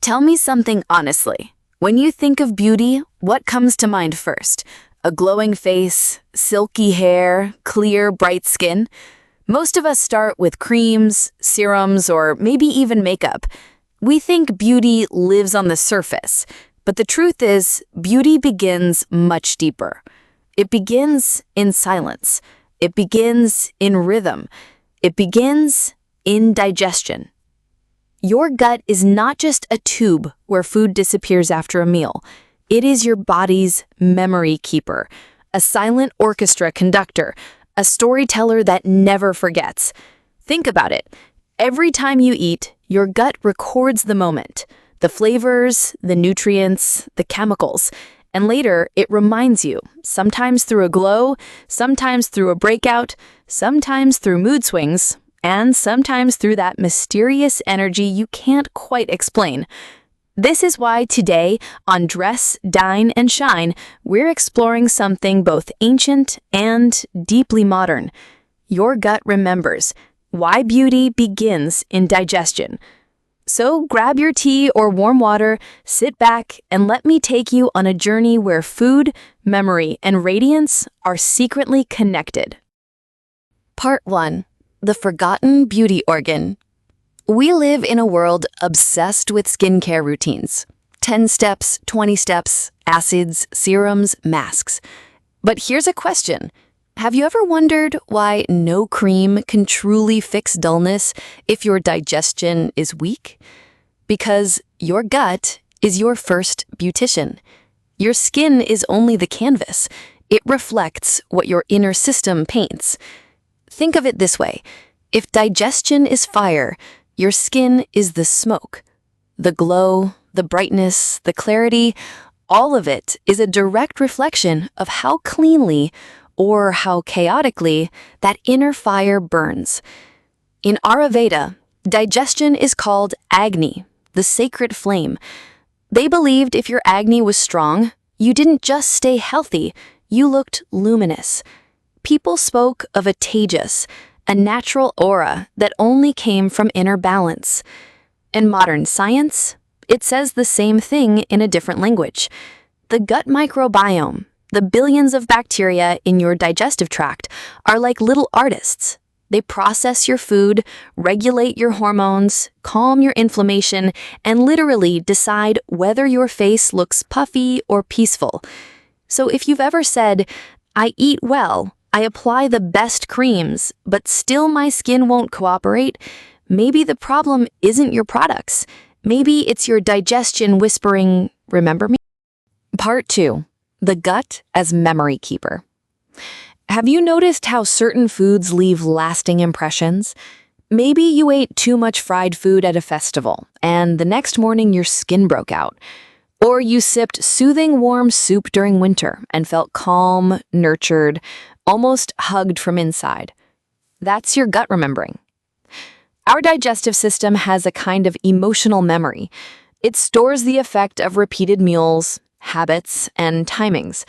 Tell me something honestly. When you think of beauty, what comes to mind first? A glowing face, silky hair, clear, bright skin? Most of us start with creams, serums, or maybe even makeup. We think beauty lives on the surface, but the truth is, beauty begins much deeper. It begins in silence. It begins in rhythm. It begins in digestion. Your gut is not just a tube where food disappears after a meal. It is your body's memory keeper, a silent orchestra conductor, a storyteller that never forgets. Think about it. Every time you eat, your gut records the moment, the flavors, the nutrients, the chemicals, and later it reminds you, sometimes through a glow, sometimes through a breakout, sometimes through mood swings, and sometimes through that mysterious energy you can't quite explain. This is why today, on Dress, Dine, and Shine, we're exploring something both ancient and deeply modern. Your gut remembers why beauty begins in digestion. So grab your tea or warm water, sit back, and let me take you on a journey where food, memory, and radiance are secretly connected. Part 1. The forgotten beauty organ. We live in a world obsessed with skincare routines. 10 steps, 20 steps, acids, serums, masks. But here's a question. Have you ever wondered why no cream can truly fix dullness if your digestion is weak? Because your gut is your first beautician. Your skin is only the canvas. It reflects what your inner system paints. Think of it this way. If digestion is fire, your skin is the smoke. The glow, the brightness, the clarity, all of it is a direct reflection of how cleanly or how chaotically that inner fire burns. In Ayurveda, digestion is called Agni, the sacred flame. They believed if your Agni was strong, you didn't just stay healthy, you looked luminous. People spoke of a tejas, a natural aura that only came from inner balance. In modern science, it says the same thing in a different language. The gut microbiome, the billions of bacteria in your digestive tract, are like little artists. They process your food, regulate your hormones, calm your inflammation, and literally decide whether your face looks puffy or peaceful. So if you've ever said, "I eat well, I apply the best creams, but still my skin won't cooperate," maybe the problem isn't your products. Maybe it's your digestion whispering, "Remember me?" Part 2. The gut as memory keeper. Have you noticed how certain foods leave lasting impressions? Maybe you ate too much fried food at a festival, and the next morning your skin broke out. Or you sipped soothing warm soup during winter and felt calm, nurtured, almost hugged from inside. That's your gut remembering. Our digestive system has a kind of emotional memory. It stores the effect of repeated meals, habits, and timings.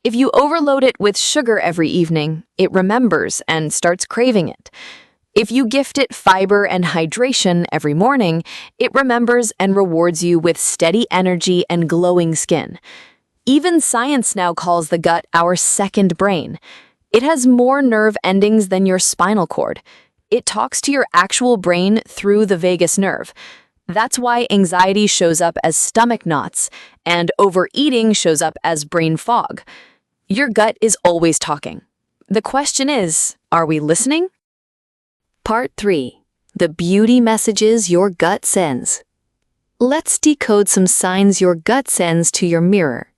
If you overload it with sugar every evening, it remembers and starts craving it. If you gift it fiber and hydration every morning, it remembers and rewards you with steady energy and glowing skin. Even science now calls the gut our second brain. It has more nerve endings than your spinal cord. It talks to your actual brain through the vagus nerve. That's why anxiety shows up as stomach knots, and overeating shows up as brain fog. Your gut is always talking. The question is, are we listening? Part 3. The beauty messages your gut sends. Let's decode some signs your gut sends to your mirror.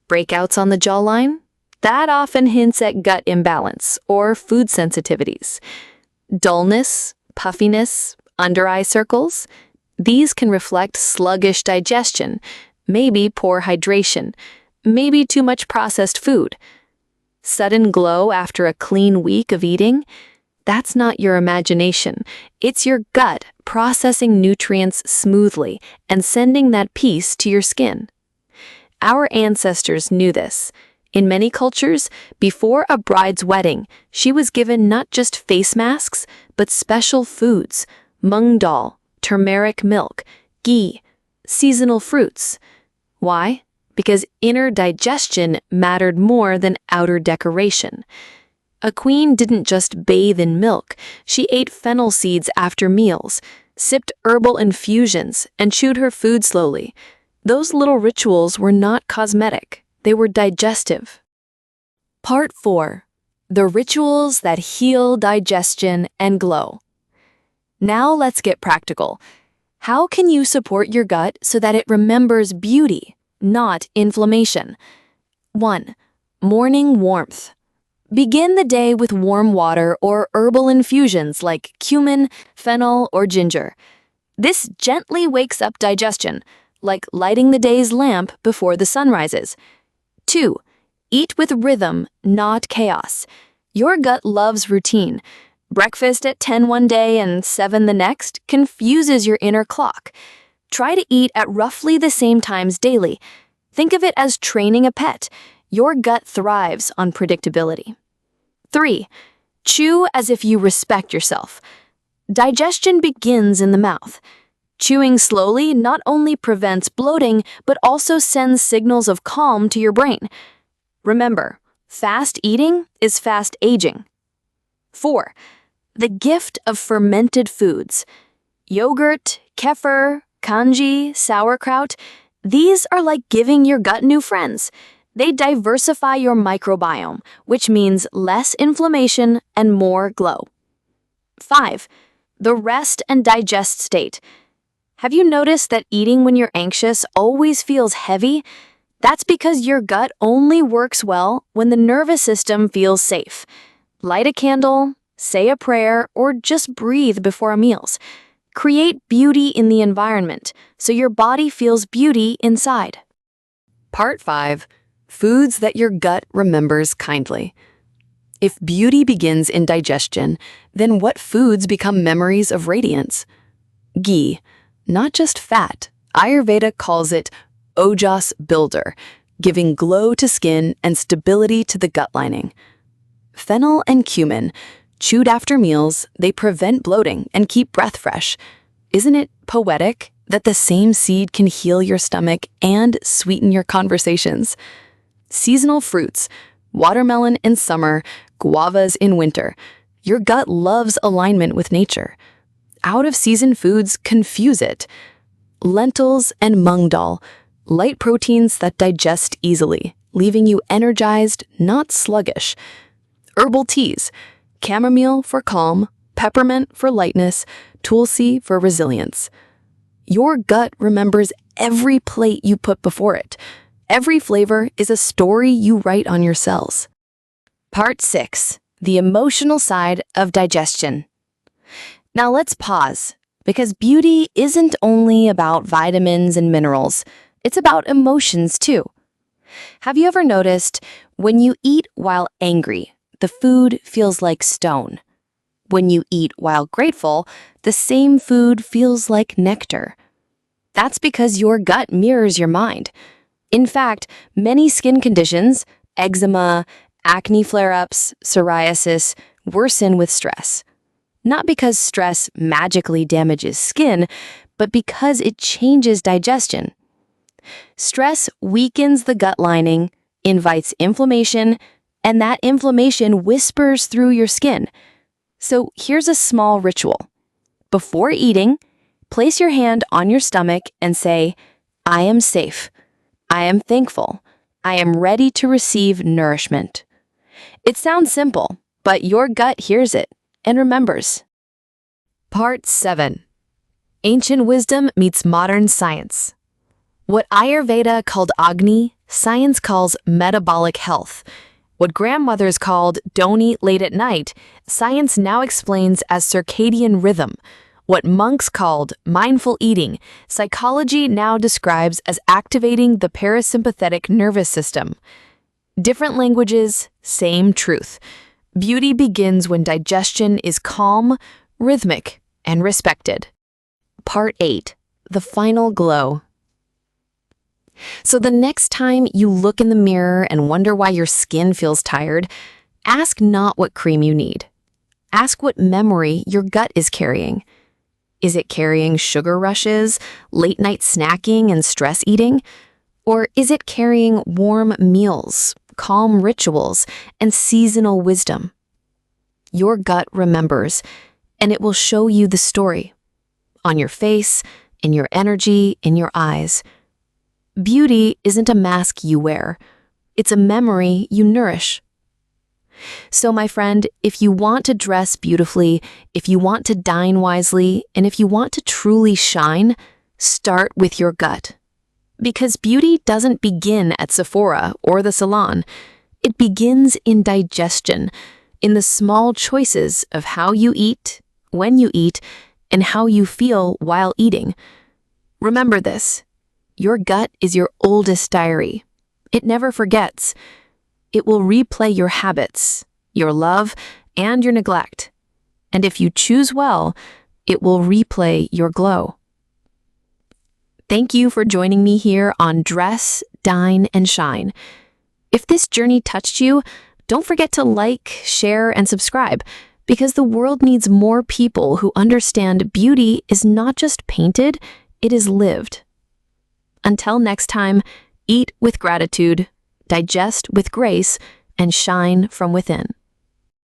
Breakouts on the jawline? That often hints at gut imbalance or food sensitivities. Dullness, puffiness, under-eye circles? These can reflect sluggish digestion, maybe poor hydration, maybe too much processed food. Sudden glow after a clean week of eating? That's not your imagination. It's your gut processing nutrients smoothly and sending that peace to your skin. Our ancestors knew this. In many cultures, before a bride's wedding, she was given not just face masks, but special foods, mung dal, turmeric milk, ghee. seasonal fruits. Why? Because inner digestion mattered more than outer decoration. A queen didn't just bathe in milk, she ate fennel seeds after meals, sipped herbal infusions, and chewed her food slowly. Those little rituals were not cosmetic, they were digestive. Part 4. The rituals that heal digestion and glow. Now let's get practical. How can you support your gut so that it remembers beauty, not inflammation? 1. Morning warmth. Begin the day with warm water or herbal infusions like cumin, fennel, or ginger. This gently wakes up digestion, like lighting the day's lamp before the sun rises. 2. Eat with rhythm, not chaos. Your gut loves routine. Breakfast at 10 one day and 7 the next confuses your inner clock. Try to eat at roughly the same times daily. Think of it as training a pet. Your gut thrives on predictability. 3. Chew as if you respect yourself. Digestion begins in the mouth. Chewing slowly not only prevents bloating, but also sends signals of calm to your brain. Remember, fast eating is fast aging. 4. The gift of fermented foods. Yogurt, kefir, congee, sauerkraut, these are like giving your gut new friends. They diversify your microbiome, which means less inflammation and more glow. 5. The rest and digest state. Have you noticed that eating when you're anxious always feels heavy? That's because your gut only works well when the nervous system feels safe. Light a candle, say a prayer, or just breathe before meals. Create beauty in the environment so your body feels beauty inside. Part 5. Foods that your gut remembers kindly. If beauty begins in digestion, then what foods become memories of radiance? Ghee, not just fat. Ayurveda calls it ojas builder, giving glow to skin and stability to the gut lining. Fennel and cumin, chewed after meals, they prevent bloating and keep breath fresh. Isn't it poetic that the same seed can heal your stomach and sweeten your conversations? Seasonal fruits, watermelon in summer, guavas in winter. Your gut loves alignment with nature. Out-of-season foods confuse it. Lentils and mung dal, light proteins that digest easily, leaving you energized, not sluggish. Herbal teas, chamomile for calm, peppermint for lightness, tulsi for resilience. Your gut remembers every plate you put before it. Every flavor is a story you write on your cells. Part 6. The emotional side of digestion. Now let's pause, because beauty isn't only about vitamins and minerals, it's about emotions too. Have you ever noticed when you eat while angry, the food feels like stone? When you eat while grateful, the same food feels like nectar. That's because your gut mirrors your mind. In fact, many skin conditions, eczema, acne flare-ups, psoriasis, worsen with stress. Not because stress magically damages skin, but because it changes digestion. Stress weakens the gut lining, invites inflammation, and that inflammation whispers through your skin. So here's a small ritual. Before eating, place your hand on your stomach and say, "I am safe. I am thankful. I am ready to receive nourishment." It sounds simple, but your gut hears it and remembers. Part 7. Ancient wisdom meets modern science. What Ayurveda called Agni, science calls metabolic health. What grandmothers called don't eat late at night, science now explains as circadian rhythm. What monks called mindful eating, psychology now describes as activating the parasympathetic nervous system. Different languages, same truth. Beauty begins when digestion is calm, rhythmic, and respected. Part 8. The final glow. So the next time you look in the mirror and wonder why your skin feels tired, ask not what cream you need. Ask what memory your gut is carrying. Is it carrying sugar rushes, late-night snacking, and stress eating? Or is it carrying warm meals, calm rituals, and seasonal wisdom? Your gut remembers, and it will show you the story. On your face, in your energy, in your eyes. Beauty isn't a mask you wear. It's a memory you nourish. So, my friend, if you want to dress beautifully, if you want to dine wisely, and if you want to truly shine, start with your gut. Because beauty doesn't begin at Sephora or the salon. It begins in digestion, in the small choices of how you eat, when you eat, and how you feel while eating. Remember this. Your gut is your oldest diary. It never forgets. It will replay your habits, your love, and your neglect. And if you choose well, it will replay your glow. Thank you for joining me here on Dress, Dine, and Shine. If this journey touched you, don't forget to like, share, and subscribe, because the world needs more people who understand beauty is not just painted, it is lived. Until next time, eat with gratitude, digest with grace, and shine from within.